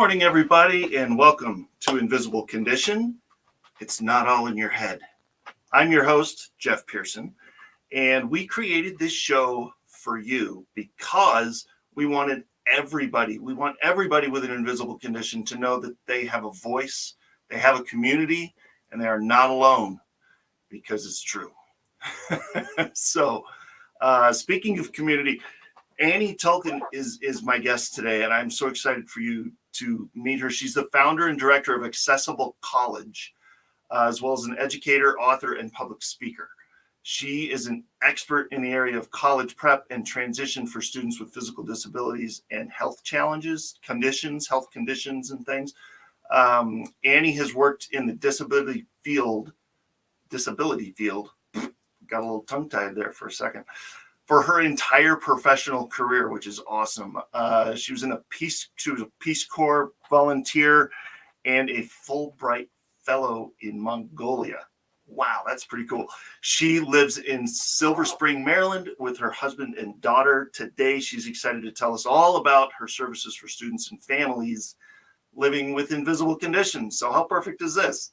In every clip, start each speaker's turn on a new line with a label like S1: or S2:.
S1: morning, everybody, and welcome to Invisible Condition. It's not all in your head. I'm your host, Jeff Pearson, and we created this show for you because we want everybody with an invisible condition to know that they have a voice, they have a community, and they are not alone, because it's true. So, speaking of community, Annie Tulkin is my guest today, and I'm so excited for you to meet her. She's the founder and director of Accessible College, as well as an educator, author, and public speaker. She is an expert in the area of college prep and transition for students with physical disabilities and health challenges, health conditions, and things. Annie has worked in the disability field. Got a little tongue-tied there for a second. For her entire professional career, which is awesome. She was a Peace Corps volunteer and a Fulbright fellow in Mongolia. Wow, that's pretty cool. She lives in Silver Spring, Maryland with her husband and daughter. Today, she's excited to tell us all about her services for students and families living with invisible conditions. So how perfect is this?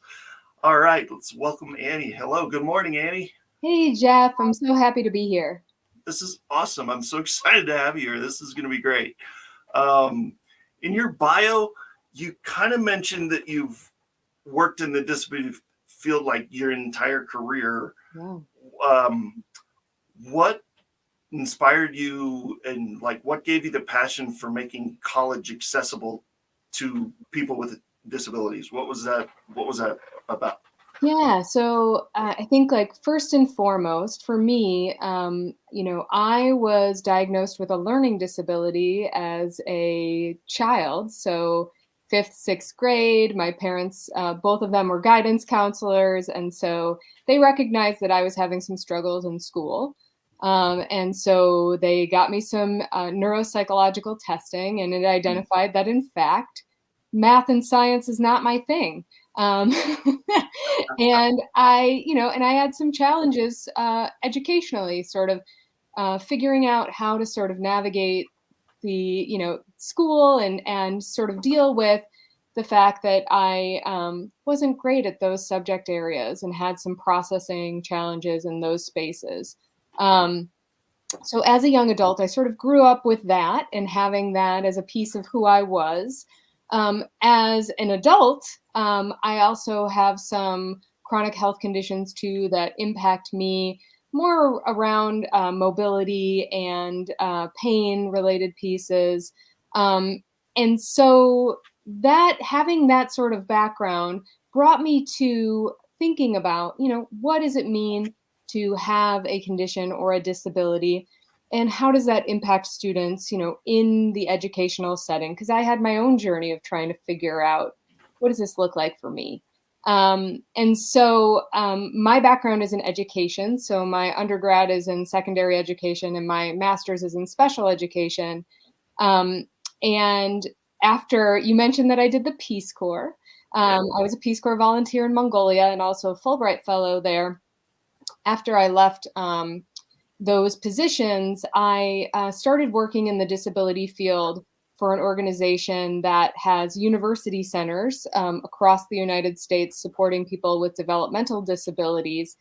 S1: All right, let's welcome Annie. Hello, good morning, Annie.
S2: Hey, Jeff, I'm so happy to be here.
S1: This is awesome. I'm so excited to have you here. This is going to be great. In your bio, you kind of mentioned that you've worked in the disability field like your entire career.
S2: Wow.
S1: What inspired you, and like what gave you the passion for making college accessible to people with disabilities? What was that about?
S2: Yeah, so I think first and foremost for me, I was diagnosed with a learning disability as a child. So 5th, 6th grade, my parents, both of them were guidance counselors. And so they recognized that I was having some struggles in school. And so they got me some neuropsychological testing, and it identified that in fact, math and science is not my thing. And I had some challenges educationally, sort of figuring out how to sort of navigate the, school and sort of deal with the fact that I wasn't great at those subject areas and had some processing challenges in those spaces. So as a young adult, I sort of grew up with that and having that as a piece of who I was. As an adult, I also have some chronic health conditions too that impact me more around mobility and pain-related pieces. And so that having that sort of background brought me to thinking about, what does it mean to have a condition or a disability? And how does that impact students, in the educational setting? Because I had my own journey of trying to figure out, what does this look like for me? And so my background is in education. So my undergrad is in secondary education and my master's is in special education. And after you mentioned that I did the Peace Corps, I was a Peace Corps volunteer in Mongolia and also a Fulbright fellow there. After I left those positions, I started working in the disability field for an organization that has university centers across the United States supporting people with developmental disabilities.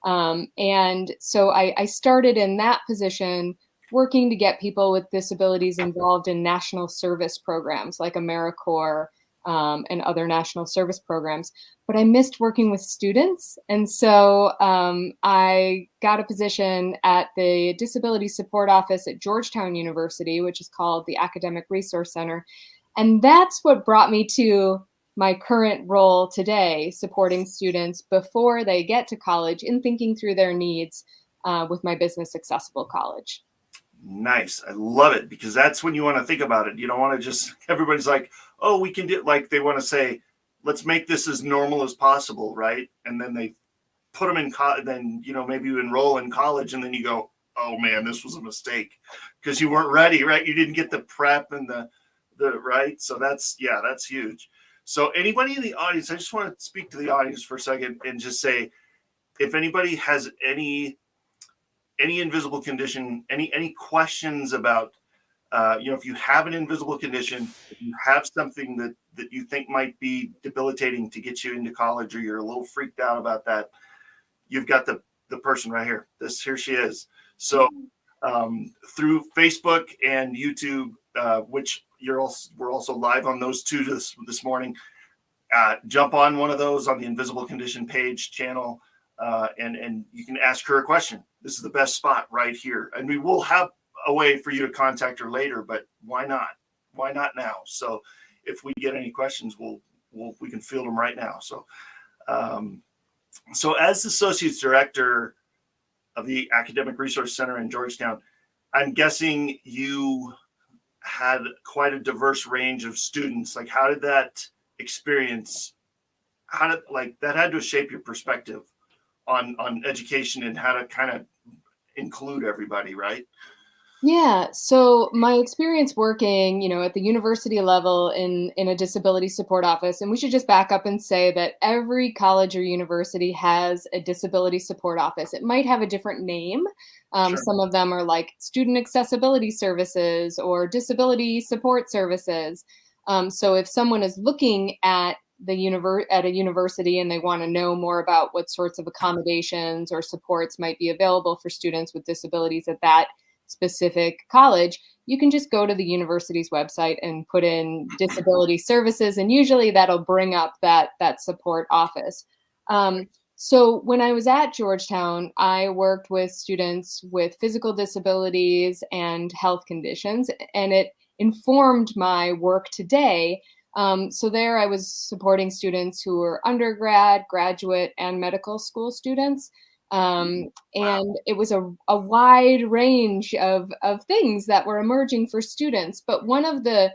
S2: And so I started in that position working to get people with disabilities involved in national service programs like AmeriCorps and other national service programs. But I missed working with students. And so I got a position at the Disability Support Office at Georgetown University, which is called the Academic Resource Center. And that's what brought me to my current role today, supporting students before they get to college in thinking through their needs with my business Accessible College.
S1: Nice. I love it, because that's when you want to think about it. You don't want to just, everybody's like, oh, we can do, like they want to say, let's make this as normal as possible, right? And then they put them in college, then, maybe you enroll in college and then you go, oh man, this was a mistake because you weren't ready, right? You didn't get the prep and the right. So that's huge. So anybody in the audience, I just want to speak to the audience for a second and just say, if anybody has any invisible condition, any questions about if you have an invisible condition, if you have something that you think might be debilitating to get you into college, or you're a little freaked out about that, you've got the person right here. Here she is. So through Facebook and YouTube, which we're also live on those two this morning. Jump on one of those on the Invisible Condition page channel, and you can ask her a question. This is the best spot right here, and we will have a way for you to contact her later. But why not? Why not now? So if we get any questions, we can field them right now. So so as Associate Director of the Academic Resource Center in Georgetown, I'm guessing you had quite a diverse range of students. Like, how did that experience, that had to shape your perspective on education and how to kind of include everybody, right?
S2: Yeah. So my experience working, at the university level in a disability support office, and we should just back up and say that every college or university has a disability support office. It might have a different name.
S1: Sure.
S2: Some of them are like student accessibility services or disability support services. So if someone is looking at at a university and they want to know more about what sorts of accommodations or supports might be available for students with disabilities at that specific college, you can just go to the university's website and put in disability services, and usually that'll bring up that support office. So when I was at Georgetown, I worked with students with physical disabilities and health conditions, and it informed my work today. So there I was supporting students who were undergrad, graduate, and medical school students. And it was a wide range of things that were emerging for students. But one of the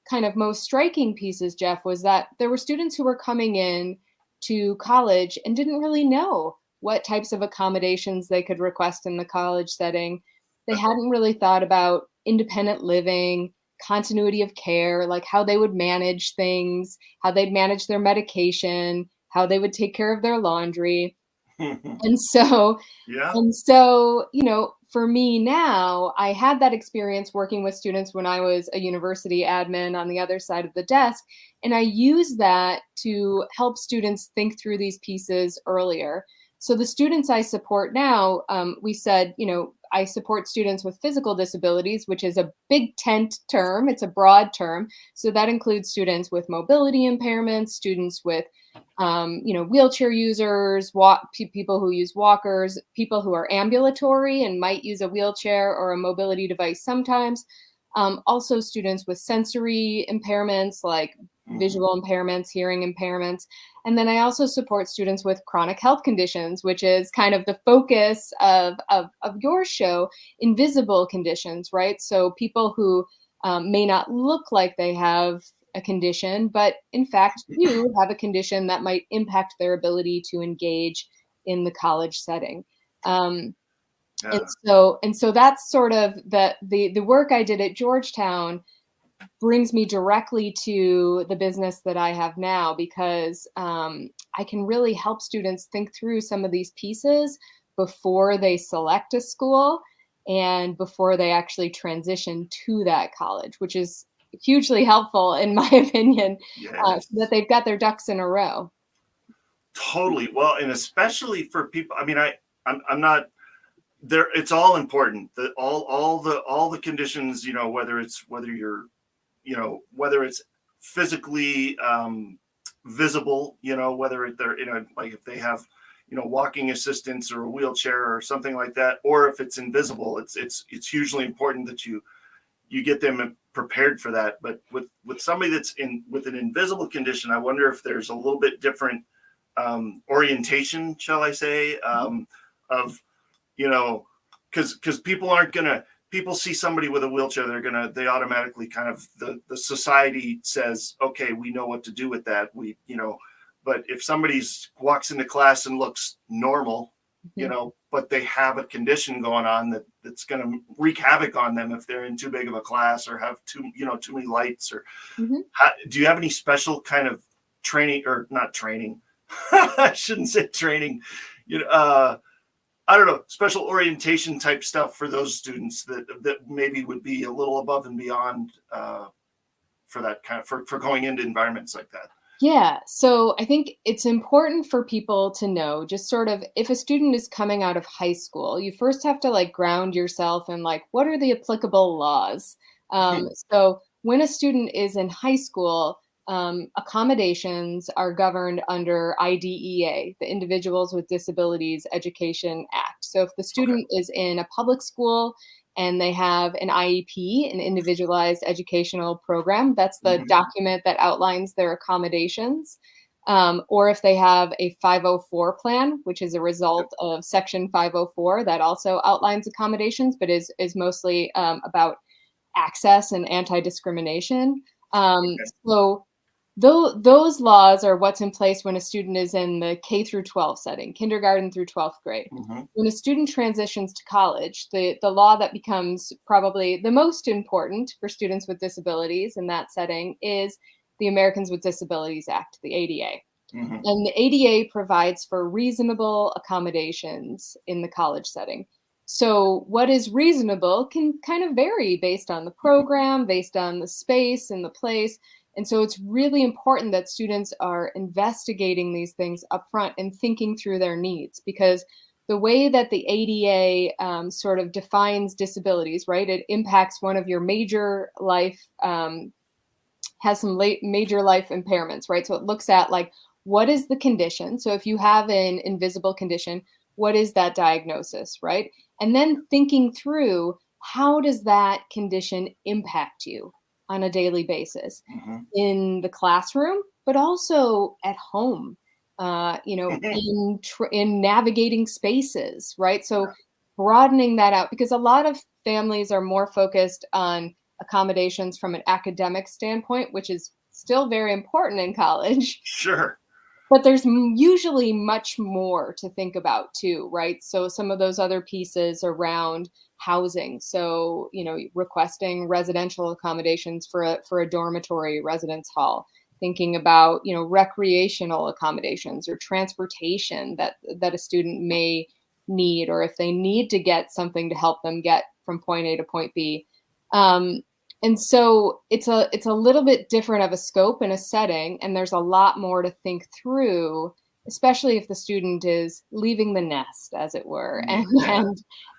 S2: kind of most striking pieces, Jeff, was that there were students who were coming in to college and didn't really know what types of accommodations they could request in the college setting. They hadn't really thought about independent living, continuity of care, like how they would manage things, how they'd manage their medication, how they would take care of their laundry. And so, for me now, I had that experience working with students when I was a university admin on the other side of the desk. And I use that to help students think through these pieces earlier. So the students I support now, we said, I support students with physical disabilities, which is a big tent term. It's a broad term. So that includes students with mobility impairments, students with wheelchair users, people who use walkers, people who are ambulatory and might use a wheelchair or a mobility device sometimes. Also students with sensory impairments like visual impairments, hearing impairments. And then I also support students with chronic health conditions, which is kind of the focus of your show, invisible conditions, right? So people who may not look like they have a condition, but in fact do have a condition that might impact their ability to engage in the college setting. And so that's sort of the work I did at Georgetown brings me directly to the business that I have now, because I can really help students think through some of these pieces before they select a school and before they actually transition to that college, which is hugely helpful in my opinion, so that they've got their ducks in a row.
S1: Totally. Well, and especially for people, I mean, I'm not there. It's all important that all the conditions, whether it's physically visible, whether they're like if they have, walking assistance or a wheelchair or something like that, or if it's invisible, it's hugely important that you get them prepared for that. But with somebody that's with an invisible condition, I wonder if there's a little bit different orientation, shall I say, of, because people see somebody with a wheelchair, they automatically kind of, the society says, okay, we know what to do with that. But if somebody walks into class and looks normal, but they have a condition going on that's going to wreak havoc on them if they're in too big of a class or have too many lights, or do you have any special kind of training, or not training? I shouldn't say training, I don't know, special orientation type stuff for those students that maybe would be a little above and beyond for that kind of for going into environments like that?
S2: Yeah, so I think it's important for people to know just sort of if a student is coming out of high school, you first have to like ground yourself in like what are the applicable laws. So when a student is in high school, accommodations are governed under IDEA, the Individuals with Disabilities Education Act. So if the
S1: Okay.
S2: student is in a public school and they have an IEP, an individualized educational program. That's the
S1: Hmm.
S2: document that outlines their accommodations. Or if they have a 504 plan, which is a result of Section 504, that also outlines accommodations, but is mostly about access and anti-discrimination.
S1: Okay.
S2: So those laws are what's in place when a student is in the K through 12 setting, kindergarten through 12th grade.
S1: Hmm.
S2: When a student transitions to college, the law that becomes probably the most important for students with disabilities in that setting is the Americans with Disabilities Act, the ADA.
S1: Hmm.
S2: And the ADA provides for reasonable accommodations in the college setting. So, what is reasonable can kind of vary based on the program, based on the space and the place. And so, it's really important that students are investigating these things upfront and thinking through their needs because the way that the ADA sort of defines disabilities, right? It impacts one of your major life has some major life impairments, right? So it looks at like what is the condition? So if you have an invisible condition, what is that diagnosis, right? And then thinking through how does that condition impact you on a daily basis
S1: Hmm.
S2: in the classroom, but also at home, in navigating spaces, right? So
S1: Yeah.
S2: broadening that out because a lot of families are more focused on accommodations from an academic standpoint, which is still very important in college.
S1: Sure.
S2: But there's usually much more to think about too, right? So some of those other pieces around housing. So, requesting residential accommodations for a dormitory residence hall, thinking about, recreational accommodations or transportation that a student may need, or if they need to get something to help them get from point A to point B. Um, and so it's a little bit different of a scope and a setting, and there's a lot more to think through, especially if the student is leaving the nest, as it were, and
S1: Yeah.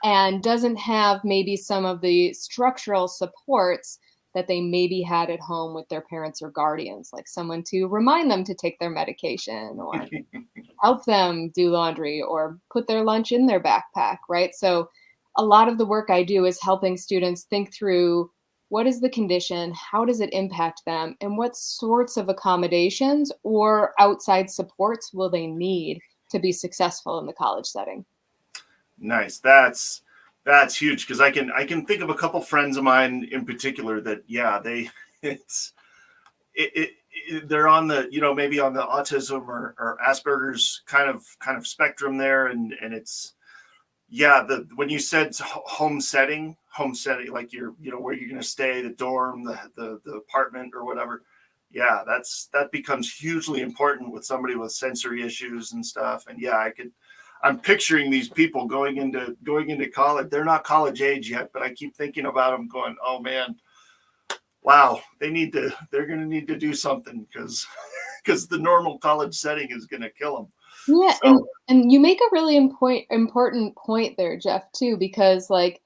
S2: and doesn't have maybe some of the structural supports that they maybe had at home with their parents or guardians, like someone to remind them to take their medication or help them do laundry or put their lunch in their backpack, right? So a lot of the work I do is helping students think through what is the condition, how does it impact them, and what sorts of accommodations or outside supports will they need to be successful in the college setting.
S1: Nice. That's huge because I can think of a couple friends of mine in particular that yeah they it's they're on the maybe on the autism or Asperger's kind of spectrum there and it's yeah the when you said home setting like you're where you're going to stay the dorm the apartment or whatever yeah that becomes hugely important with somebody with sensory issues and stuff and yeah I'm picturing these people going into college. They're not college age yet, but I keep thinking about them going, oh man, wow, they're going to need to do something because the normal college setting is going to kill them.
S2: Yeah, and
S1: So
S2: and you make a really important point there, Jeff, too, because like,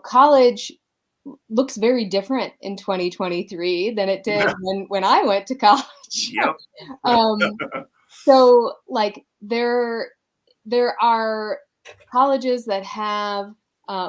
S2: college looks very different in 2023 than it did when I went to college.
S1: yep.
S2: um, so like there are colleges that have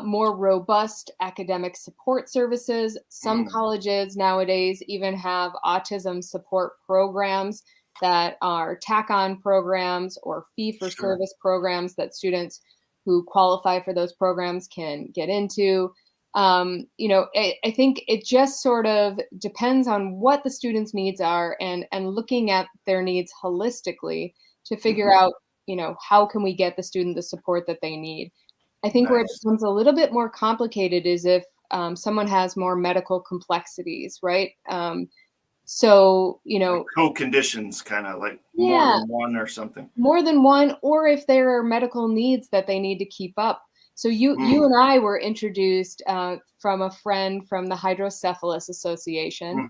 S2: more robust academic support services. Some
S1: Mm,
S2: colleges nowadays even have autism support programs that are tack on programs or fee for
S1: sure.
S2: service programs that students who qualify for those programs can get into. I think it just sort of depends on what the students' needs are and looking at their needs holistically to figure
S1: Mhm.
S2: out how can we get the student the support that they need. I think where it
S1: Nice.
S2: becomes a little bit more complicated is if someone has more medical complexities, right? So,
S1: Like co-conditions, kind of like more
S2: yeah,
S1: than one or something.
S2: more than one, or if there are medical needs that they need to keep up. So you
S1: Mm,
S2: and I were introduced from a friend from the Hydrocephalus Association,
S1: mm,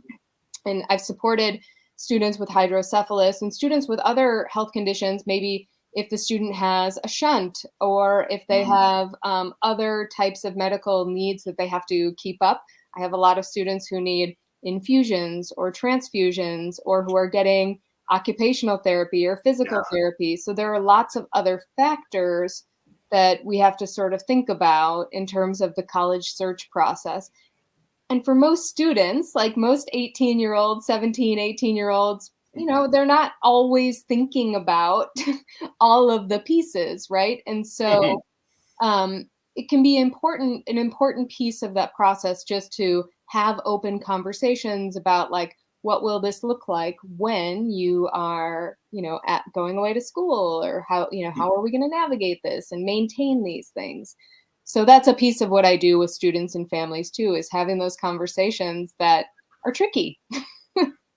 S2: and I've supported students with hydrocephalus and students with other health conditions. Maybe if the student has a shunt, or if they
S1: mm.
S2: have other types of medical needs that they have to keep up. I have a lot of students who need infusions or transfusions, or who are getting occupational therapy or physical
S1: Yeah,
S2: therapy. So there are lots of other factors that we have to sort of think about in terms of the college search process. And for most students, like most 18-year-olds, 17, 18-year-olds, they're not always thinking about all of the pieces, right? And so it can be an important piece of that process just to have open conversations about, like, what will this look like when you are, at going away to school, or how are we going to navigate this and maintain these things. So that's a piece of what I do with students and families too, is having those conversations that are tricky.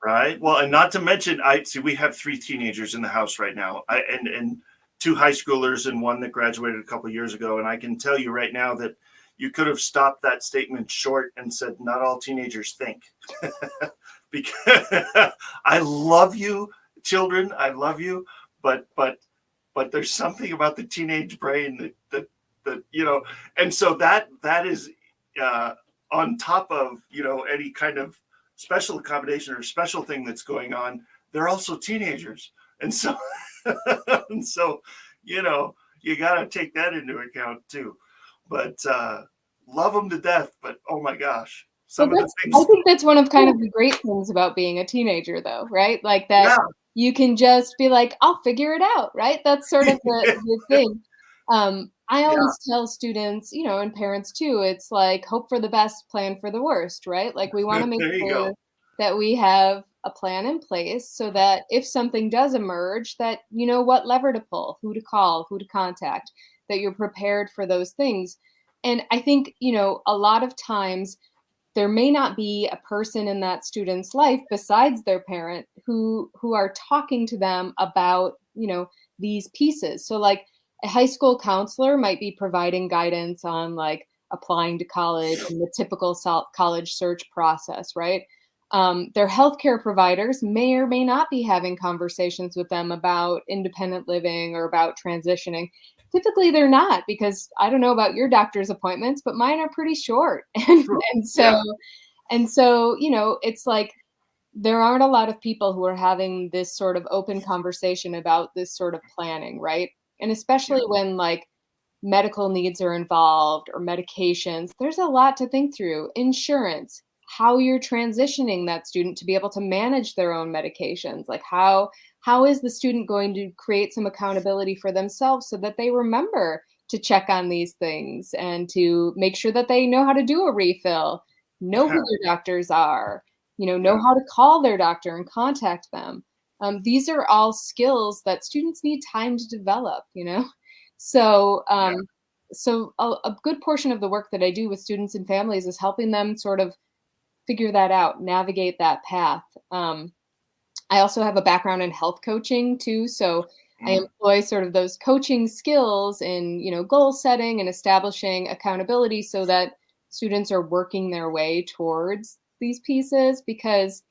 S1: right. Well, and not to mention, I see we have 3 teenagers in the house right now. And 2 high schoolers and one that graduated a couple of years ago. And I can tell you right now that you could have stopped that statement short and said, "Not all teenagers think." Because I love you, children. I love you, but there's something about the teenage brain that. And so that is uh, on top of any kind of special accommodation or special thing that's going on. They're also teenagers, and so and so you got to take that into account too. But love them to death. But oh my gosh,
S2: Well,
S1: some of the
S2: I
S1: things.
S2: think that's one of kind of the great things about being a teenager, though, right? Like that
S1: Yeah.
S2: you can just be like, "I'll figure it out," right? That's sort of the thing. I
S1: Yeah.
S2: always tell students, and parents too, it's like hope for the best, plan for the worst, right? Like we want to make
S1: There you
S2: sure
S1: go.
S2: that we have a plan in place so that if something does emerge, that you know what lever to pull, who to call, who to contact, that you're prepared for those things. And I think, a lot of times there may not be a person in that student's life besides their parent who are talking to them about these pieces. So like a high school counselor might be providing guidance on like applying to college and the typical college search process, right? Their healthcare providers may or may not be having conversations with them about independent living or about transitioning. Typically, they're not, because I don't know about your doctor's appointments, but mine are pretty short. and,
S1: True.
S2: and
S1: Yeah.
S2: so and so, it's like there aren't a lot of people who are having this sort of open conversation about this sort of planning, right? And
S1: Yeah.
S2: especially when like medical needs are involved or medications, there's a lot to think through. Insurance, how you're transitioning that student to be able to manage their own medications, like how is the student going to create some accountability for themselves so that they remember to check on these things and to make sure that they know how to do a refill, know who
S1: Yeah.
S2: their doctors are, know
S1: Yeah.
S2: how to call their doctor and contact them. These are all skills that students need time to develop. So,
S1: Yeah.
S2: a good portion of the work that I do with students and families is helping them sort of figure that out, navigate that path. I also have a background in health coaching too, so I
S1: Mm.
S2: employ sort of those coaching skills in, goal setting and establishing accountability so that students are working their way towards these pieces. Because,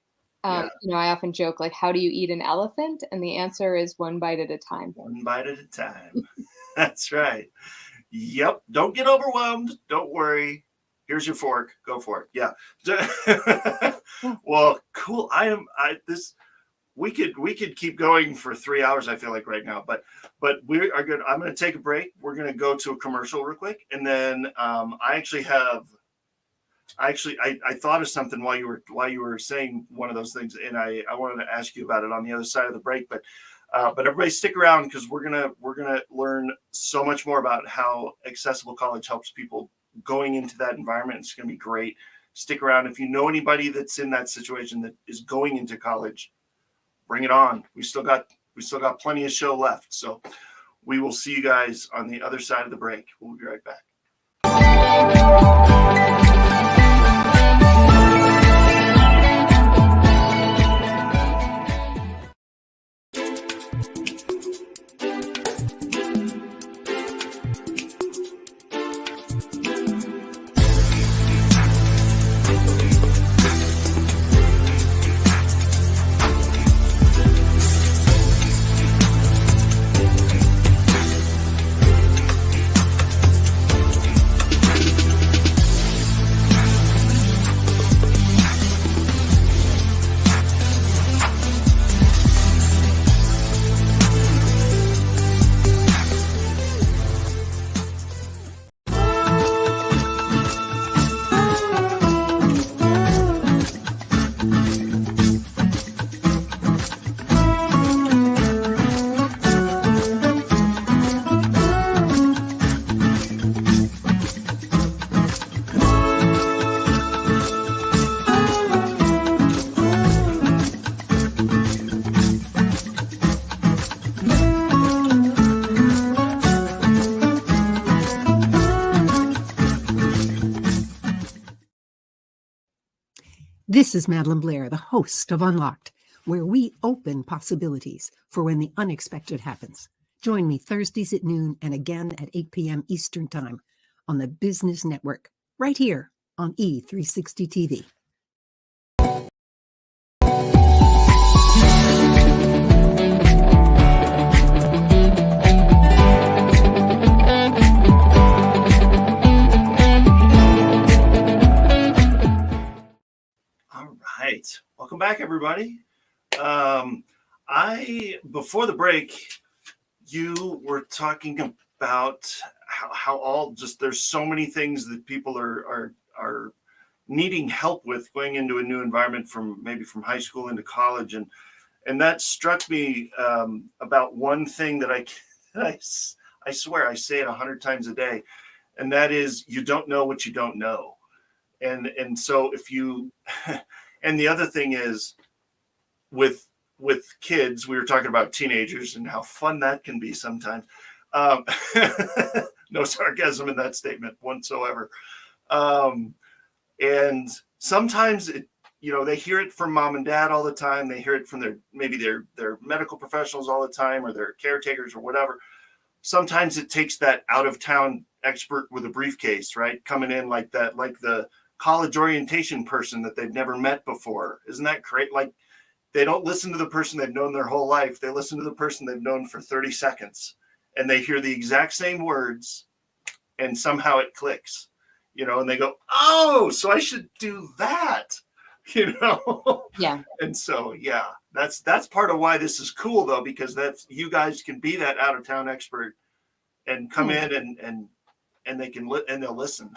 S1: Yeah.
S2: I often joke, like, how do you eat an elephant? And the answer is one bite at a time.
S1: One bite at a time. That's right. Yep. Don't get overwhelmed. Don't worry. Here's your fork. Go for it. Yeah.
S2: Yeah.
S1: Well, cool. We could keep going for 3 hours, I feel like, right now, but we are good. I'm going to take a break. We're going to go to a commercial real quick, and then I thought of something while you were saying one of those things, and I wanted to ask you about it on the other side of the break. But everybody stick around, because we're gonna learn so much more about how accessible college helps people going into that environment. It's gonna be great. Stick around. If you know anybody that's in that situation that is going into college, bring it on. We still got plenty of show left. So we will see you guys on the other side of the break. We'll be right back.
S3: This is Madeline Blair, the host of Unlocked, where we open possibilities for when the unexpected happens. Join me Thursdays at noon and again at 8 p.m. Eastern Time on the Business Network, right here on E360 TV.
S1: All right. Welcome back, everybody. Before the break, you were talking about how all just there's so many things that people are needing help with going into a new environment from high school into college, and that struck me about one thing that I swear I say it 100 times a day, and that is you don't know what you don't know. And so if you, and the other thing is with kids, we were talking about teenagers and how fun that can be sometimes. No sarcasm in that statement whatsoever. And sometimes they hear it from mom and dad all the time. They hear it from their medical professionals all the time, or their caretakers or whatever. Sometimes it takes that out of town expert with a briefcase, right? Coming in like that, like the college orientation person that they've never met before. Isn't that great? Like, they don't listen to the person they've known their whole life. They listen to the person they've known for 30 seconds, and they hear the exact same words, and somehow it clicks, and they go, oh, so I should do that,
S2: Yeah.
S1: And so, yeah, that's part of why this is cool, though, because that's, you guys can be that out of town expert and come in and they can and they'll listen.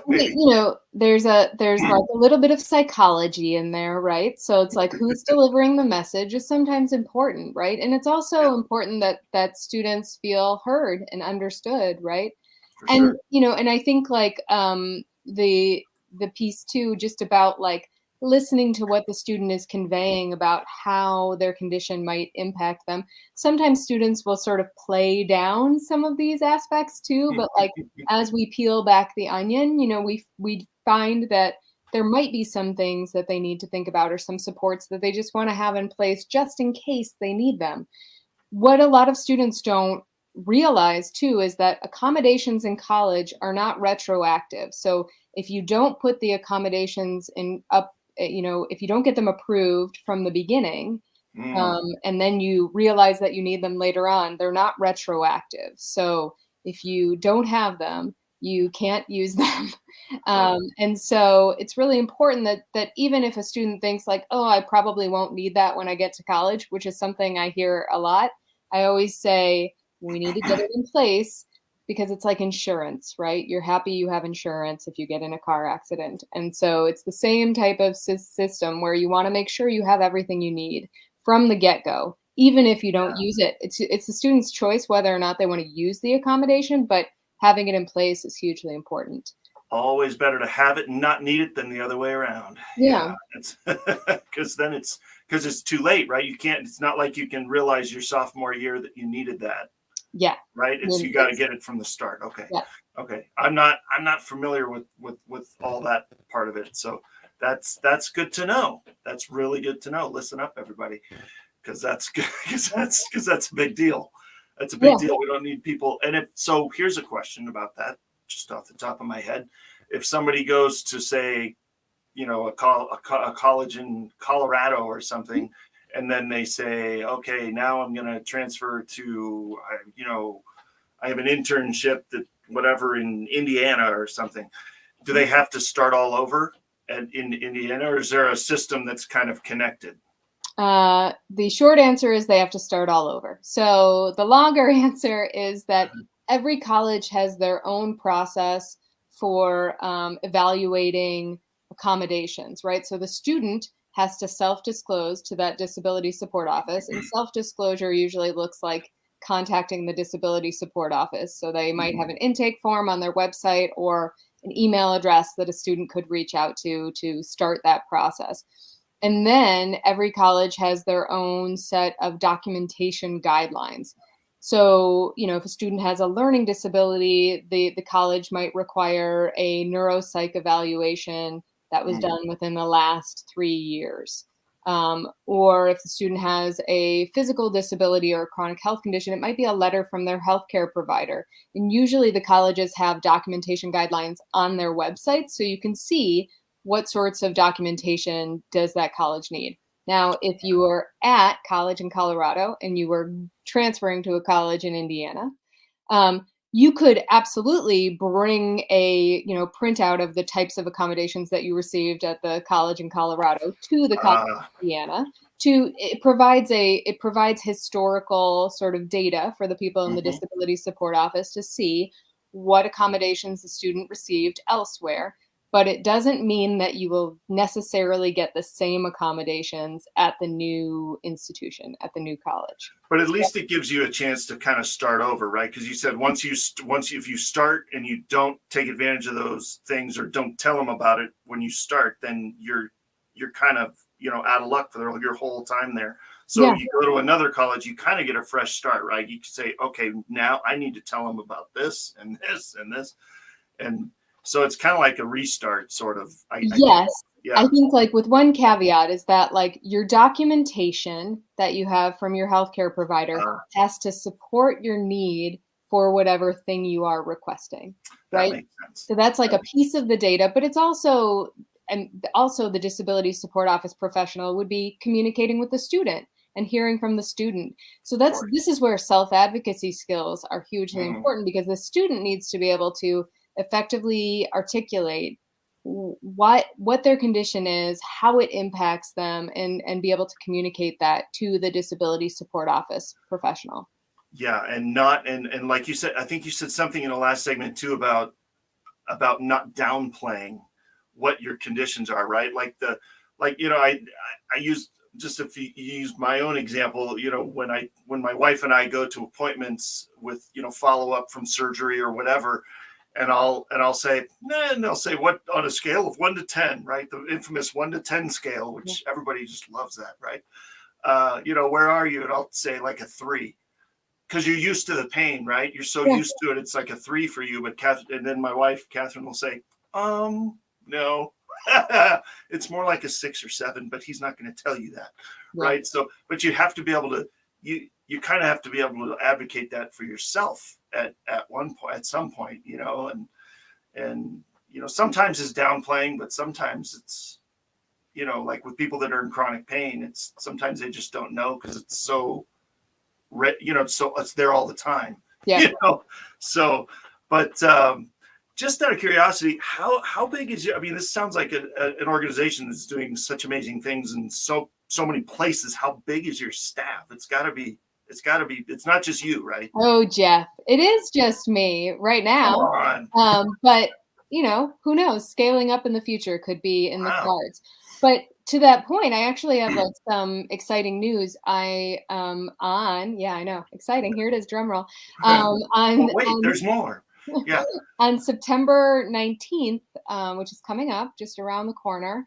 S2: There's like a little bit of psychology in there, right? So it's like who's delivering the message is sometimes important, right? And it's also important that students feel heard and understood, right?
S1: For
S2: And
S1: sure.
S2: and I think like the piece too, just about like listening to what the student is conveying about how their condition might impact them. Sometimes students will sort of play down some of these aspects too, but like as we peel back the onion, we find that there might be some things that they need to think about, or some supports that they just want to have in place just in case they need them. What a lot of students don't realize too is that accommodations in college are not retroactive. So if you don't put the accommodations if you don't get them approved from the beginning, and then you realize that you need them later on, they're not retroactive. So if you don't have them, you can't use them. And so it's really important that even if a student thinks like, oh, I probably won't need that when I get to college, which is something I hear a lot, I always say we need to get it in place, because it's like insurance, right? You're happy you have insurance if you get in a car accident. And so it's the same type of system where you want to make sure you have everything you need from the get-go, even if you don't use it. It's the student's choice whether or not they want to use the accommodation, but having it in place is hugely important.
S1: Always better to have it and not need it than the other way around.
S2: Yeah.
S1: It's because it's too late, right? It's not like you can realize your sophomore year that you needed that.
S2: Yeah.
S1: Right. You got to get it from the start. Okay.
S2: Yeah.
S1: Okay. I'm not familiar with all that part of it. So that's good to know. That's really good to know. Listen up, everybody, because that's good. Because that's a big deal. That's a big deal. We don't need people. And so here's a question about that, just off the top of my head. If somebody goes to, say, a college in Colorado or something, and then they say, okay, now I'm going to transfer to, I have an internship that whatever in Indiana or something. Do they have to start all over in Indiana, or is there a system that's kind of connected?
S2: The short answer is they have to start all over. So the longer answer is that every college has their own process for evaluating accommodations, right? So the student has to self-disclose to that disability support office, and self-disclosure usually looks like contacting the disability support office. So they might have an intake form on their website or an email address that a student could reach out to start that process. And then every college has their own set of documentation guidelines. So, if a student has a learning disability, the college might require a neuropsych evaluation that was done within the last 3 years. Or if the student has a physical disability or a chronic health condition, it might be a letter from their healthcare provider. And usually the colleges have documentation guidelines on their website, so you can see what sorts of documentation does that college need. Now, if you were at college in Colorado and you were transferring to a college in Indiana, you could absolutely bring a printout of the types of accommodations that you received at the college in Colorado to the college in Indiana. It provides historical sort of data for the people in the disability support office to see what accommodations the student received elsewhere. But it doesn't mean that you will necessarily get the same accommodations at the new institution, at the new college.
S1: But at least it gives you a chance to kind of start over, right? Because you said if you start and you don't take advantage of those things or don't tell them about it when you start, then you're kind of out of luck for your whole time there. So you go to another college, you kind of get a fresh start, right? You can say, okay, now I need to tell them about this and this and this, and so it's kind of like a restart, sort of.
S2: Yes. I think like with one caveat is that like your documentation that you have from your healthcare provider has to support your need for whatever thing you are requesting, right?
S1: That makes sense.
S2: So that's like a piece of the data, but it's also the disability support office professional would be communicating with the student and hearing from the student. So this is where self-advocacy skills are hugely important, because the student needs to be able to effectively articulate what their condition is, how it impacts them, and be able to communicate that to the disability support office professional.
S1: Yeah, and like you said, I think you said something in the last segment too about not downplaying what your conditions are, right? I use, just if you use my own example, when my wife and I go to appointments with follow up from surgery or whatever. And I'll say, and they'll say, what on a scale of 1 to 10, right? The infamous 1 to 10 scale, which everybody just loves that, right? Where are you? And I'll say like a 3, because you're used to the pain, right? You're so used to it. It's like a 3 for you. But and then my wife, Catherine, will say, no, it's more like a 6 or 7, but he's not going to tell you that, right? So, but you have to be able to, you kind of have to be able to advocate that for yourself at some point, and sometimes it's downplaying, but sometimes it's, like with people that are in chronic pain, it's sometimes they just don't know because it's so, so it's there all the time, So, but just out of curiosity, how big is your? I mean, this sounds like an organization that's doing such amazing things in so many places. How big is your staff? It's got to be. It's not just you, right?
S2: Oh, Jeff, it is just me right now.
S1: Come on.
S2: But who knows? Scaling up in the future could be in the cards. But to that point, I actually have like some exciting news. I know, exciting. Here it is, drum roll.
S1: There's more. Yeah.
S2: On September 19th, which is coming up just around the corner,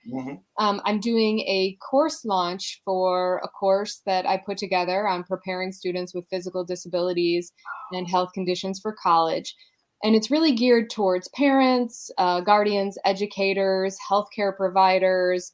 S2: I'm doing a course launch for a course that I put together on preparing students with physical disabilities and health conditions for college. And it's really geared towards parents, guardians, educators, healthcare providers,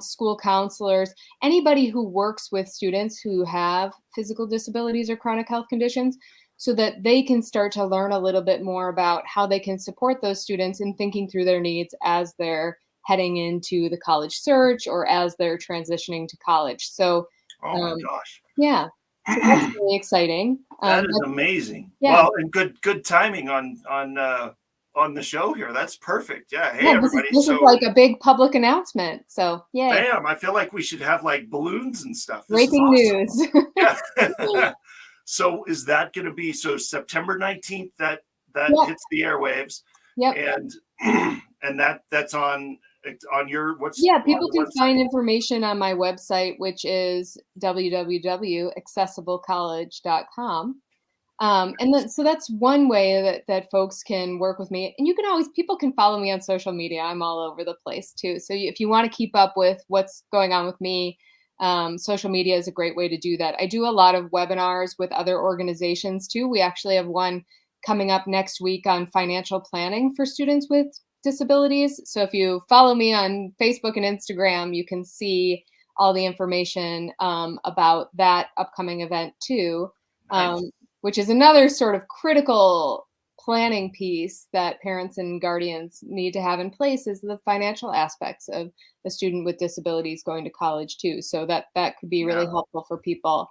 S2: school counselors, anybody who works with students who have physical disabilities or chronic health conditions, so that they can start to learn a little bit more about how they can support those students in thinking through their needs as they're heading into the college search or as they're transitioning to college. So,
S1: oh my gosh.
S2: Yeah, so that's really exciting.
S1: That is amazing.
S2: Yeah.
S1: Well, and good timing on the show here. That's perfect. Yeah. Hey, everybody.
S2: This is like a big public announcement. So, yay.
S1: Bam. I feel like we should have like balloons and stuff.
S2: Breaking news.
S1: Yeah. So is that going to be September 19th that hits the airwaves?
S2: Yep.
S1: And that's on your
S2: people can find information on my website, which is www.accessiblecollege.com. So that's one way that folks can work with me. And people can follow me on social media. I'm all over the place too. So if you want to keep up with what's going on with me, social media is a great way to do that. I do a lot of webinars with other organizations too. We actually have one coming up next week on financial planning for students with Disabilities. So if you follow me on Facebook and Instagram, you can see all the information about that upcoming event too,
S1: Nice.
S2: which is another sort of critical planning piece that parents and guardians need to have in place, is the financial aspects of a student with disabilities going to college too. So that could be really
S1: Yeah.
S2: helpful for people.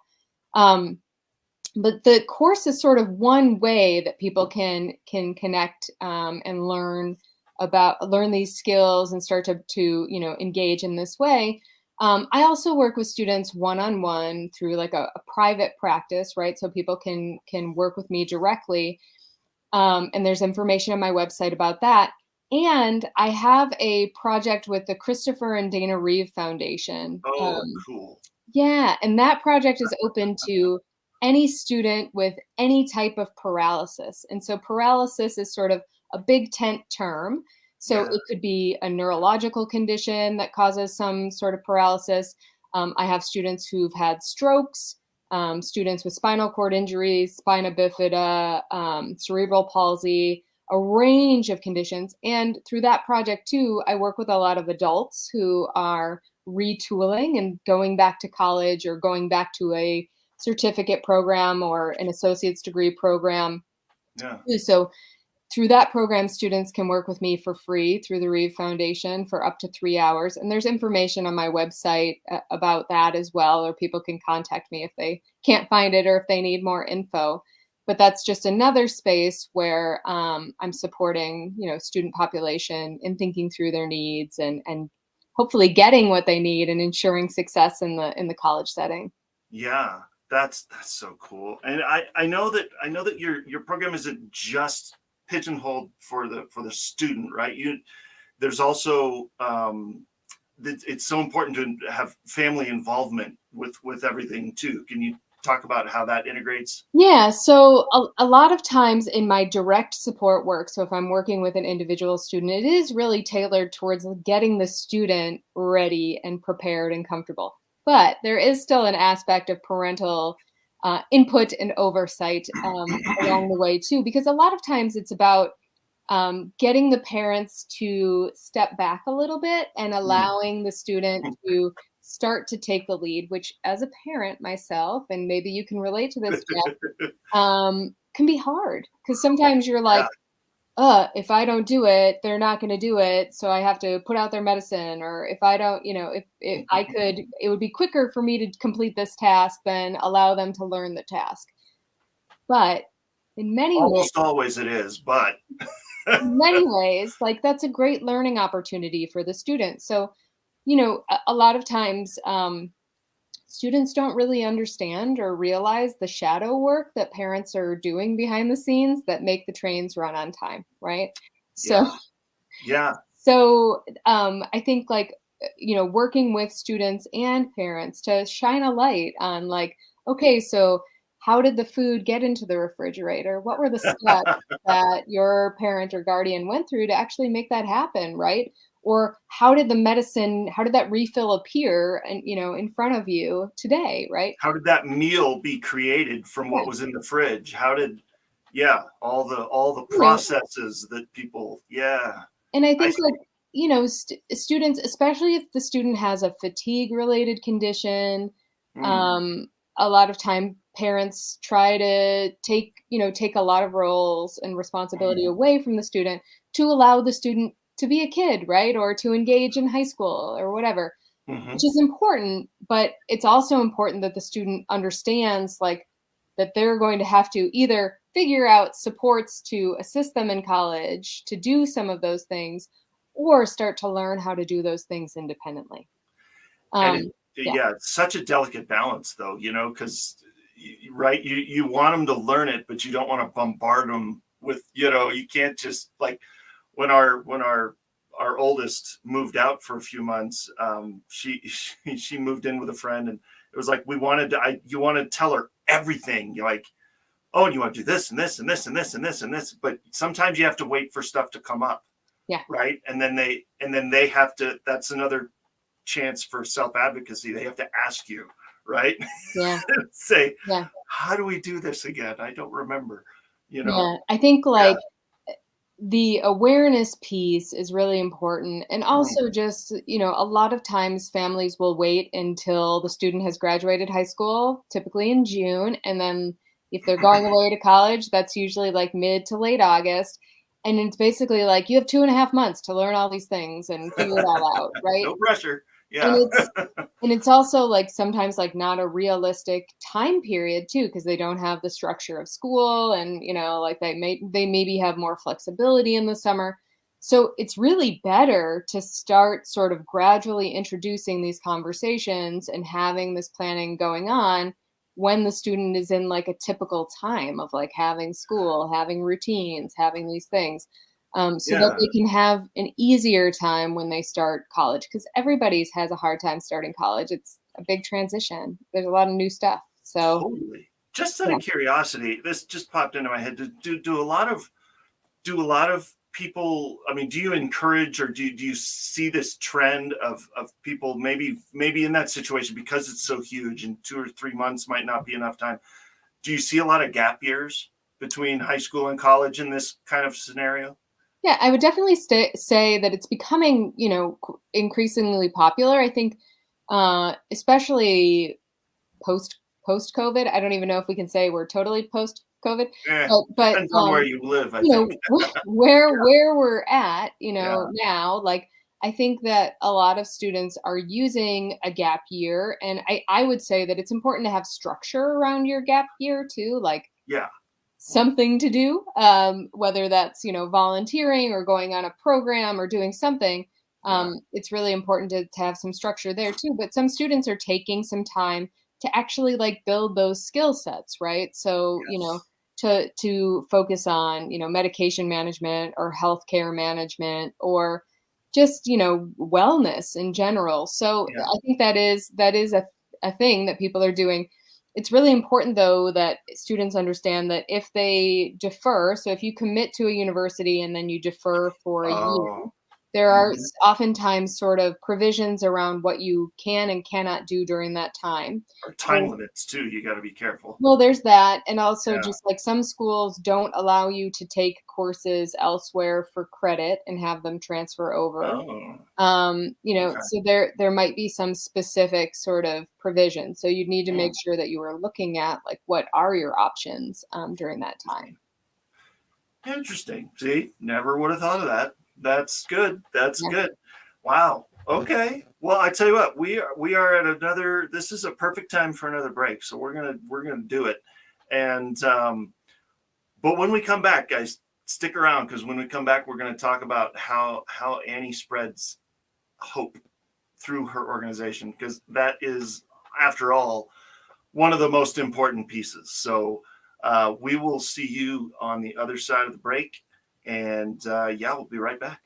S2: But the course is sort of one way that people can connect and learn these skills and start to engage in this way. I also work with students one-on-one through like a private practice, right? So people can work with me directly. And there's information on my website about that. And I have a project with the Christopher and Dana Reeve Foundation.
S1: Oh, cool.
S2: Yeah, and that project is open to any student with any type of paralysis. And so paralysis is sort of a big tent term. So
S1: Yeah.
S2: it could be a neurological condition that causes some sort of paralysis. I have students who've had strokes, students with spinal cord injuries, spina bifida, cerebral palsy, a range of conditions. And through that project too, I work with a lot of adults who are retooling and going back to college or going back to a certificate program or an associate's degree program.
S1: Yeah.
S2: So through that program, students can work with me for free through the Reeve Foundation for up to 3 hours. And there's information on my website about that as well, or people can contact me if they can't find it or if they need more info. But that's just another space where I'm supporting, student population in thinking through their needs and hopefully getting what they need and ensuring success in the college setting.
S1: Yeah, that's so cool. And I know that your program isn't just pigeonholed for the student, right? There's also it's so important to have family involvement with everything too. Can you talk about how that integrates?
S2: Yeah, so a lot of times in my direct support work, so if I'm working with an individual student, it is really tailored towards getting the student ready and prepared and comfortable. But there is still an aspect of parental input and oversight along the way too, because a lot of times it's about getting the parents to step back a little bit and allowing the student to start to take the lead, which as a parent myself, and maybe you can relate to this, Jeff, can be hard because sometimes you're like, if I don't do it, they're not going to do it. So I have to put out their medicine. Or if I don't, if I could, it would be quicker for me to complete this task than allow them to learn the task. But in many ways,
S1: Almost always it is, but
S2: in many ways, like that's a great learning opportunity for the student. So, a lot of times students don't really understand or realize the shadow work that parents are doing behind the scenes that make the trains run on time, right? So,
S1: yeah.
S2: So I think working with students and parents to shine a light on okay, so how did the food get into the refrigerator? What were the steps that your parent or guardian went through to actually make that happen, right? Or how did that refill appear and in front of you today, right?
S1: How did that meal be created from what was in the fridge? How did all the processes that people
S2: And I think students, especially if the student has a fatigue related condition, a lot of time parents try to take a lot of roles and responsibility away from the student to allow the student to be a kid, right? Or to engage in high school or whatever, which is important. But it's also important that the student understands that they're going to have to either figure out supports to assist them in college to do some of those things or start to learn how to do those things independently.
S1: It's such a delicate balance though, because right, you want them to learn it, but you don't want to bombard them with, you can't just when our oldest moved out for a few months, she moved in with a friend, and it was like you want to tell her everything. You're like, oh, and you want to do this and this and this and this and this and this, but sometimes you have to wait for stuff to come up.
S2: Yeah.
S1: Right. And then they have to, that's another chance for self-advocacy. They have to ask you, right?
S2: Yeah.
S1: Say, how do we do this again? I don't remember,
S2: Yeah. I think the awareness piece is really important. And also just, a lot of times families will wait until the student has graduated high school, typically in June. And then if they're going away to college, that's usually like mid to late August. And it's basically like you have 2.5 months to learn all these things and figure it all out, right?
S1: No pressure.
S2: And
S1: Yeah.
S2: it's also like sometimes like not a realistic time period too, because they don't have the structure of school, and like they maybe have more flexibility in the summer. So it's really better to start sort of gradually introducing these conversations and having this planning going on when the student is in like a typical time of like having school, having routines, having these things. So that
S1: Yeah.
S2: they can have an easier time when they start college, because everybody has a hard time starting college. It's a big transition. There's a lot of new stuff. So
S1: Totally. Just out
S2: yeah.
S1: of curiosity, this just popped into my head. Do a lot of people, I mean, do you encourage, or do you see this trend of people maybe in that situation, because it's so huge and 2 or 3 months might not be enough time? Do you see a lot of gap years between high school and college in this kind of scenario?
S2: Yeah, I would definitely say that it's becoming, increasingly popular. I think, especially post COVID. I don't even know if we can say we're totally post COVID,
S1: Eh,
S2: but
S1: depends on where you live, I
S2: you know
S1: think.
S2: where we're at,
S1: Yeah.
S2: now. Like I think that a lot of students are using a gap year, and I would say that it's important to have structure around your gap year too, like
S1: Yeah.
S2: something to do, whether that's volunteering or going on a program or doing something.
S1: Yeah.
S2: It's really important to have some structure there too. But some students are taking some time to actually like build those skill sets, right? So
S1: Yes.
S2: to focus on medication management or healthcare management, or just wellness in general. So
S1: Yeah.
S2: I think that is a thing that people are doing. It's really important, though, that students understand that if they defer, so if you commit to a university and then you defer for a year,
S1: Oh.
S2: there are
S1: Mhm.
S2: oftentimes sort of provisions around what you can and cannot do during that time.
S1: Or time
S2: So
S1: limits too. You got to be careful.
S2: well, there's that, and also
S1: Yeah.
S2: just like some schools don't allow you to take courses elsewhere for credit and have them transfer over.
S1: Oh. Okay.
S2: So there might be some specific sort of provision. So you'd need to make
S1: Mm.
S2: sure that you are looking at like what are your options during that time.
S1: Interesting. See, never would have thought of that. That's good. That's
S2: Yeah.
S1: good. Wow. Okay. Well, I tell you what, we are at another. This is a perfect time for another break, so we're gonna do it. And but when we come back, guys, stick around, because when we come back, we're gonna talk about how Annie spreads hope through her organization, because that is, after all, one of the most important pieces. So we will see you on the other side of the break. And yeah, we'll be right back.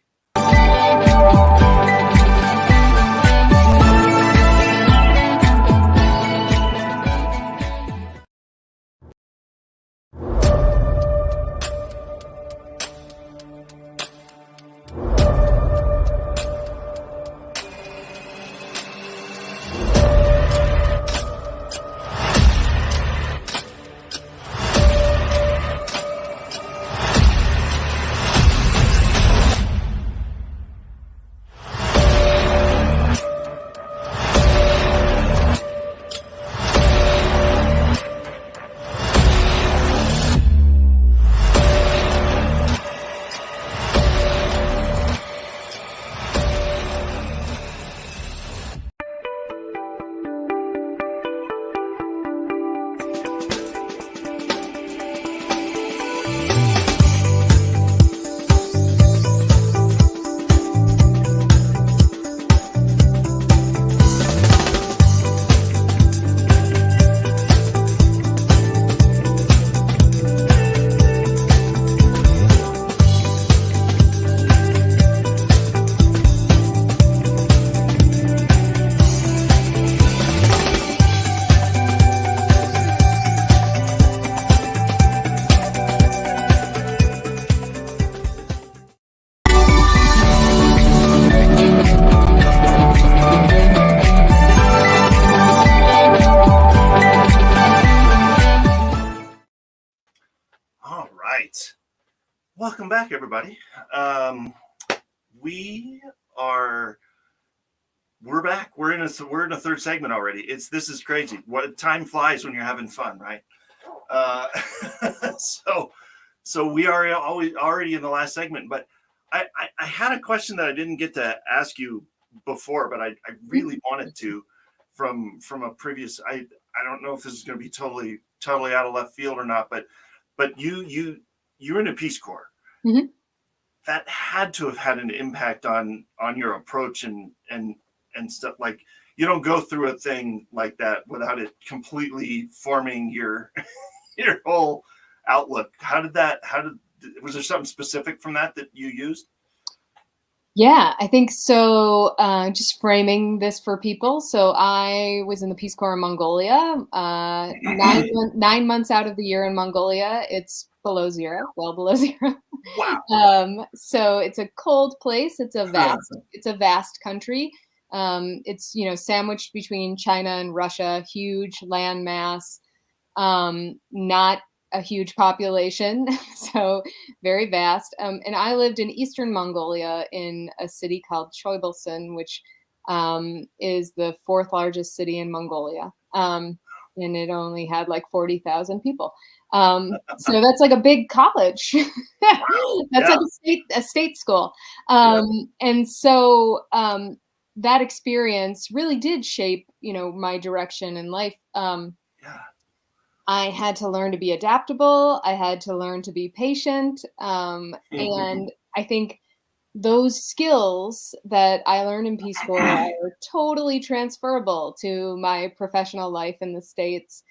S1: All right. Welcome back, everybody. We're back. We're in a third segment already. This is crazy. What time flies when you're having fun, right? Uh, so we are already in the last segment, but I had a question that I didn't get to ask you before, but I really wanted to from a previous. I don't know if this is going to be totally out of left field or not, but you're in a Peace Corps.
S2: Mm-hmm.
S1: That had to have had an impact on your approach and stuff. Like, you don't go through a thing like that without it completely forming your your whole outlook. Was there something specific from that you used?
S2: Yeah, I think so. Just framing this for people. So I was in the Peace Corps in Mongolia. 9 months out of the year in Mongolia, it's below zero, well below zero.
S1: Wow.
S2: So it's a cold place. It's a vast country. It's sandwiched between China and Russia, huge land mass, not a huge population, so very vast. And I lived in eastern Mongolia in a city called Choibilsan, which is the fourth largest city in Mongolia. And it only had like 40,000 people. So that's like a big college. That's like a state school. And so that experience really did shape, my direction in life. I had to learn to be adaptable. I had to learn to be patient. And I think those skills that I learned in Peace Corps are totally transferable to my professional life in the States.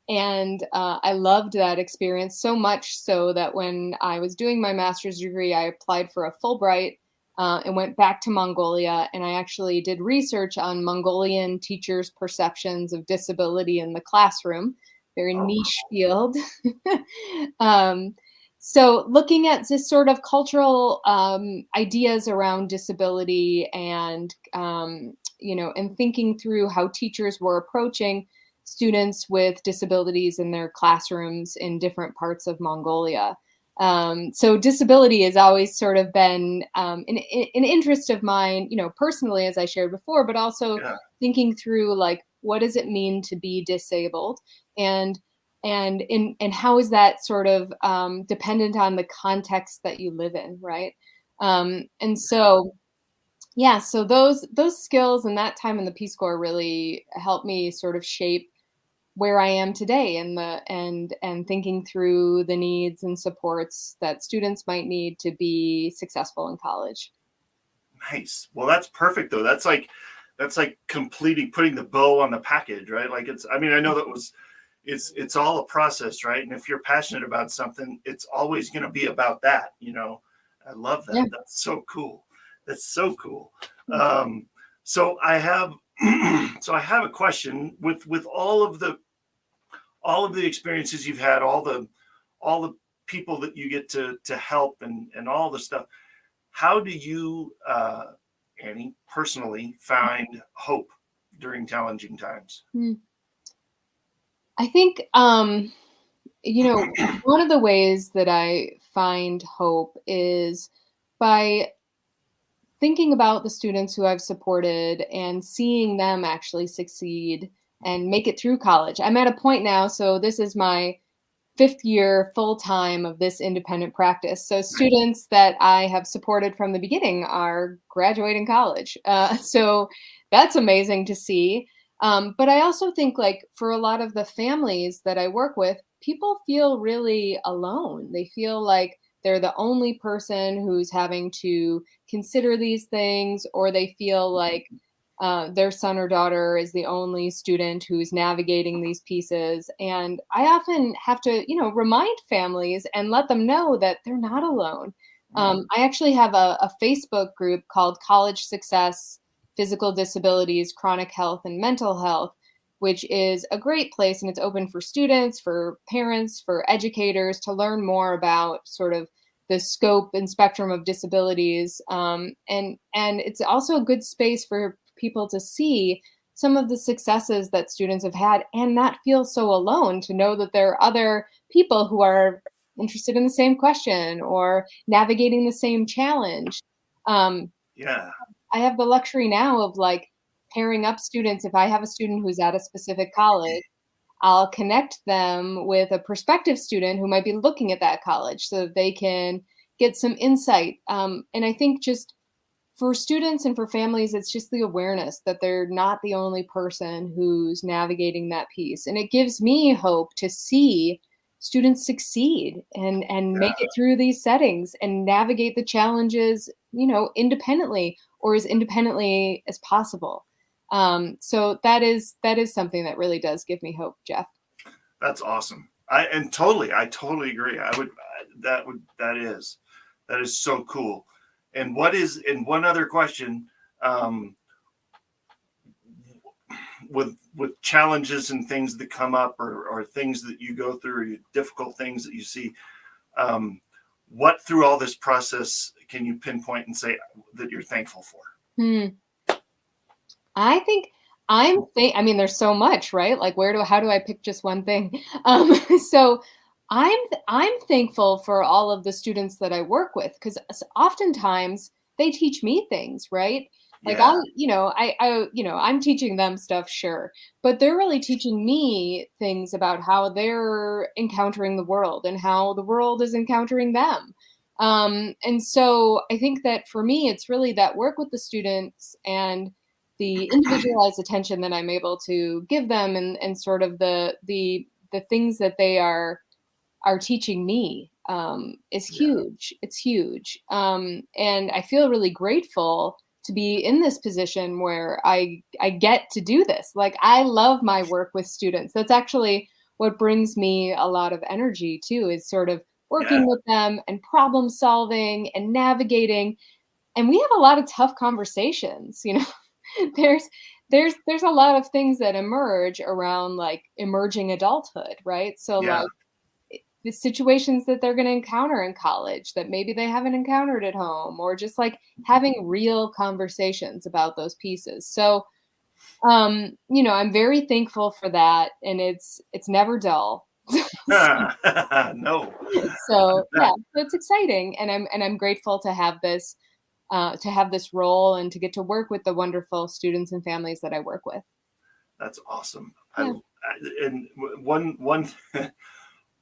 S2: And I loved that experience so much so that when I was doing my master's degree, I applied for a Fulbright and went back to Mongolia. And I actually did research on Mongolian teachers' perceptions of disability in the classroom. Very niche field. So looking at this sort of cultural ideas around disability and, and thinking through how teachers were approaching students with disabilities in their classrooms in different parts of Mongolia. So disability has always sort of been an interest of mine, personally, as I shared before, but also thinking through like, what does it mean to be disabled? And how is that sort of dependent on the context that you live in, right? And so, so those skills and that time in the Peace Corps really helped me sort of shape where I am today and thinking through the needs and supports that students might need to be successful in college.
S1: Nice. Well, that's perfect though. That's like putting the bow on the package, right? Like I know that it's all a process, right? And if you're passionate about something, it's always going to be about that. I love that. Yeah. That's so cool. So I have a question with all of the experiences you've had, all the people that you get to help and all the stuff. How do you, Annie, personally find hope during challenging times?
S2: I think, one of the ways that I find hope is by thinking about the students who I've supported and seeing them actually succeed and make it through college. I'm at a point now, so this is my 5th year full-time of this independent practice. So students that I have supported from the beginning are graduating college. So that's amazing to see. But I also think like for a lot of the families that I work with, people feel really alone. They feel like they're the only person who's having to consider these things, or they feel like their son or daughter is the only student who's navigating these pieces. And I often have to, remind families and let them know that they're not alone. I actually have a Facebook group called College Success, Physical Disabilities, Chronic Health, and Mental Health, which is a great place. And it's open for students, for parents, for educators to learn more about sort of the scope and spectrum of disabilities. And it's also a good space for people to see some of the successes that students have had and not feel so alone, to know that there are other people who are interested in the same question or navigating the same challenge.
S1: Yeah.
S2: I have the luxury now of like pairing up students. If I have a student who's at a specific college, I'll connect them with a prospective student who might be looking at that college so that they can get some insight. And I think just for students and for families, it's just the awareness that they're not the only person who's navigating that piece. And it gives me hope to see students succeed and make
S1: Yeah.
S2: it through these settings and navigate the challenges, independently or as independently as possible. So that is something that really does give me hope, Jeff.
S1: That's awesome. I totally agree. That is so cool. And one other question, um, with challenges and things that come up, or things that you go through, or difficult things that you see, what through all this process can you pinpoint and say that you're thankful for?
S2: Hmm. I think I mean, there's so much, right? Like how do I pick just one thing? So I'm thankful for all of the students that I work with because oftentimes they teach me things, right? Like
S1: Yeah.
S2: I'm teaching them stuff, sure, but they're really teaching me things about how they're encountering the world and how the world is encountering them. And so I think that for me, it's really that work with the students and the individualized attention that I'm able to give them and sort of the things that they are teaching me is
S1: Yeah.
S2: huge. It's huge. And I feel really grateful to be in this position where I get to do this. Like I love my work with students. That's actually what brings me a lot of energy too, is sort of
S1: Yeah.
S2: working with them and problem solving and navigating. And we have a lot of tough conversations, there's there's a lot of things that emerge around like emerging adulthood, right? So
S1: Yeah.
S2: like the situations that they're going to encounter in college that maybe they haven't encountered at home, or just like having real conversations about those pieces. So I'm very thankful for that, and it's never dull.
S1: No.
S2: So yeah, so it's exciting, and I'm grateful to have this role and to get to work with the wonderful students and families that I work with.
S1: That's awesome.
S2: Yeah.
S1: And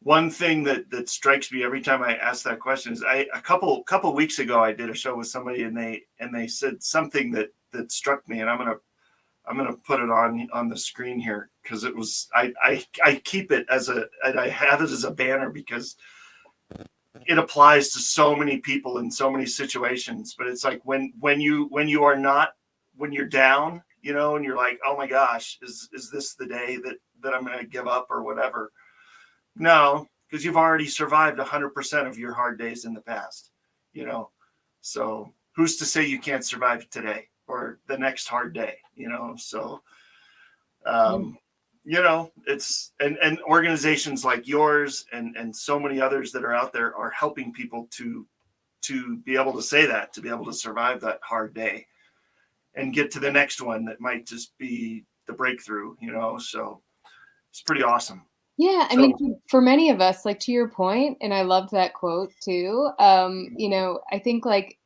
S1: one thing that strikes me every time I ask that question is, a couple weeks ago I did a show with somebody, and they said something that struck me, and I'm gonna put it on the screen here, because it was I keep it and I have it as a banner because it applies to so many people in so many situations. But it's like when you are not, when you're down, and you're like, oh my gosh, is this the day that I'm going to give up or whatever? No, because you've already survived 100% of your hard days in the past, so who's to say you can't survive today or the next hard day? So um it's, and organizations like yours and so many others that are out there are helping people to be able to say that, to be able to survive that hard day and get to the next one that might just be the breakthrough. So it's pretty awesome.
S2: Yeah, I
S1: So
S2: mean, for many of us, like to your point, and I loved that quote too. I think like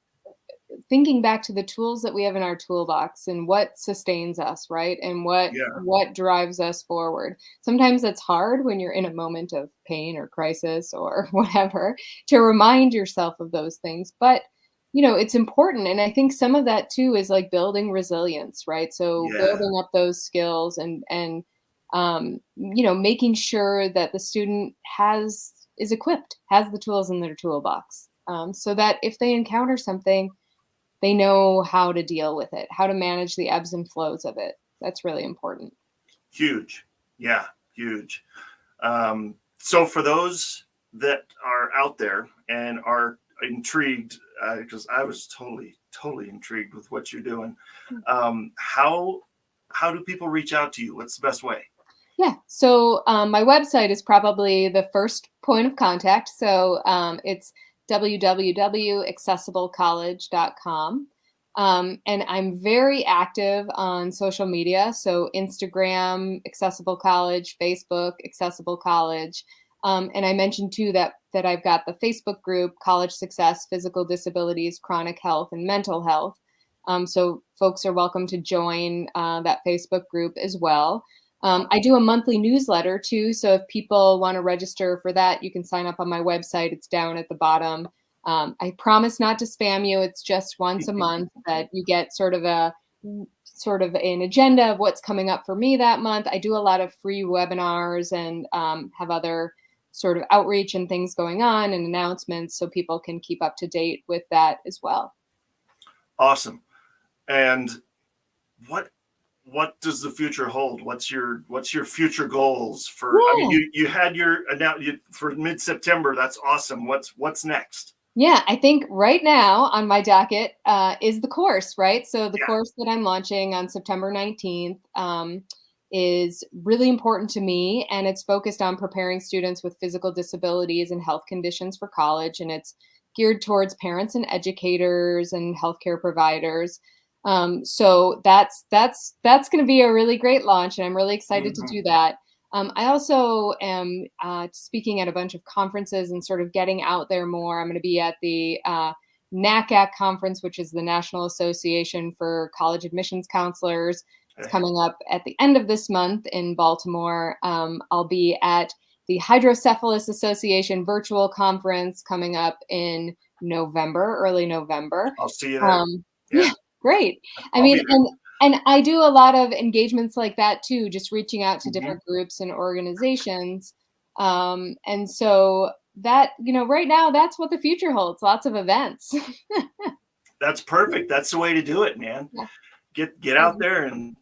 S2: thinking back to the tools that we have in our toolbox and what sustains us, right? And
S1: yeah.
S2: what drives us forward. Sometimes it's hard when you're in a moment of pain or crisis or whatever to remind yourself of those things. But it's important. And I think some of that too is like building resilience, right? So
S1: Yeah.
S2: building up those skills and making sure that the student is equipped, has the tools in their toolbox, so that if they encounter something, they know how to deal with it, how to manage the ebbs and flows of it. That's really important.
S1: Huge. Yeah, huge. So for those that are out there and are intrigued, because I was totally intrigued with what you're doing, how do people reach out to you? What's the best way?
S2: Yeah. So my website is probably the first point of contact. So it's www.accessiblecollege.com. And I'm very active on social media. So Instagram, Accessible College, Facebook, Accessible College. And I mentioned too that I've got the Facebook group, College Success, Physical Disabilities, Chronic Health, and Mental Health. So folks are welcome to join that Facebook group as well. I do a monthly newsletter too. So if people want to register for that, you can sign up on my website. It's down at the bottom. I promise not to spam you. It's just once a month that you get sort of an agenda of what's coming up for me that month. I do a lot of free webinars and have other sort of outreach and things going on and announcements so people can keep up to date with that as well.
S1: Awesome. And what does the future hold? What's your future goals for?
S2: Yeah.
S1: I mean, you had your for mid-September. That's awesome. What's next?
S2: Yeah, I think right now on my docket is the course, right? So the course that I'm launching on September 19th is really important to me, and it's focused on preparing students with physical disabilities and health conditions for college, and it's geared towards parents and educators and healthcare providers. So that's going to be a really great launch, and I'm really excited to do that. I also am speaking at a bunch of conferences and sort of getting out there more. I'm going to be at the NACAC conference, which is the National Association for College Admissions Counselors. It's coming up at the end of this month in Baltimore. I'll be at the Hydrocephalus Association virtual conference coming up in November, early November.
S1: I'll see you there.
S2: Yeah, great. I mean, and I do a lot of engagements like that too, just reaching out to different groups and organizations. And so that, right now, that's what the future holds. Lots of events.
S1: That's perfect. That's the way to do it, man.
S2: Yeah.
S1: Get out there and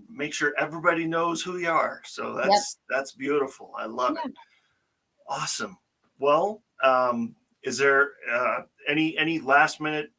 S1: make sure everybody knows who you are. So that's beautiful. I love it. Awesome. Well, is there any last minute?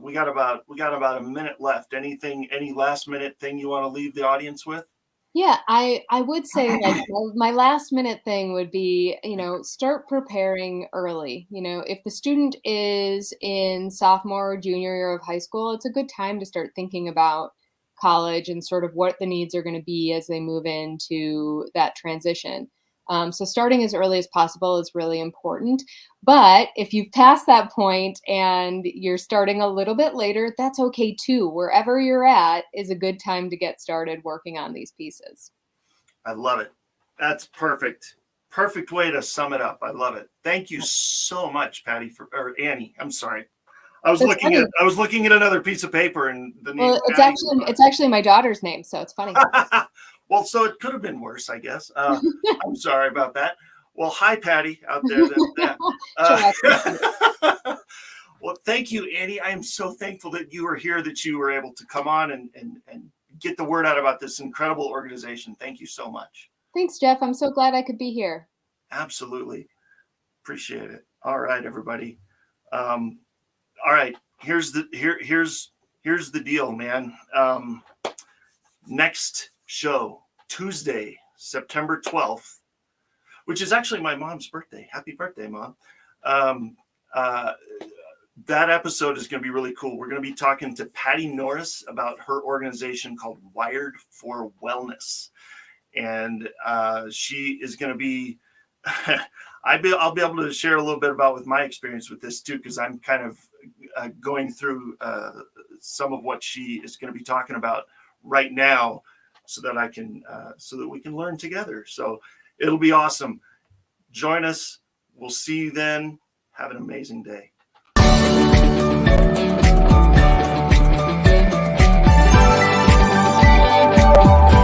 S1: We got about a minute left. Any last minute thing you want to leave the audience with?
S2: Yeah, I would say like my last minute thing would be, start preparing early. If the student is in sophomore or junior year of high school, it's a good time to start thinking about college and sort of what the needs are going to be as they move into that transition. So starting as early as possible is really important. But if you've passed that point and you're starting a little bit later, that's okay too. Wherever you're at is a good time to get started working on these pieces.
S1: I love it. That's perfect. Perfect way to sum it up. I love it. Thank you so much, Patty, or Annie. I'm sorry. I was looking at another piece of paper and the name.
S2: Well, it's actually my daughter's name, so it's funny.
S1: Well, so it could have been worse, I guess. I'm sorry about that. Well, hi, Patty, out there. Well, thank you, Annie. I am so thankful that you were here, that you were able to come on and get the word out about this incredible organization. Thank you so much.
S2: Thanks, Jeff. I'm so glad I could be here. Absolutely.
S1: Appreciate it. All right, everybody. All right, here's the deal, man. Next show, Tuesday, September 12th, which is actually my mom's birthday. Happy birthday, Mom. That episode is going to be really cool. We're going to be talking to Patty Norris about her organization called Wired for Wellness. And she is going to be, I'll be able to share a little bit about with my experience with this too, because I'm kind of going through some of what she is going to be talking about right now, so that we can learn together. So it'll be awesome. Join us. We'll see you then. Have an amazing day.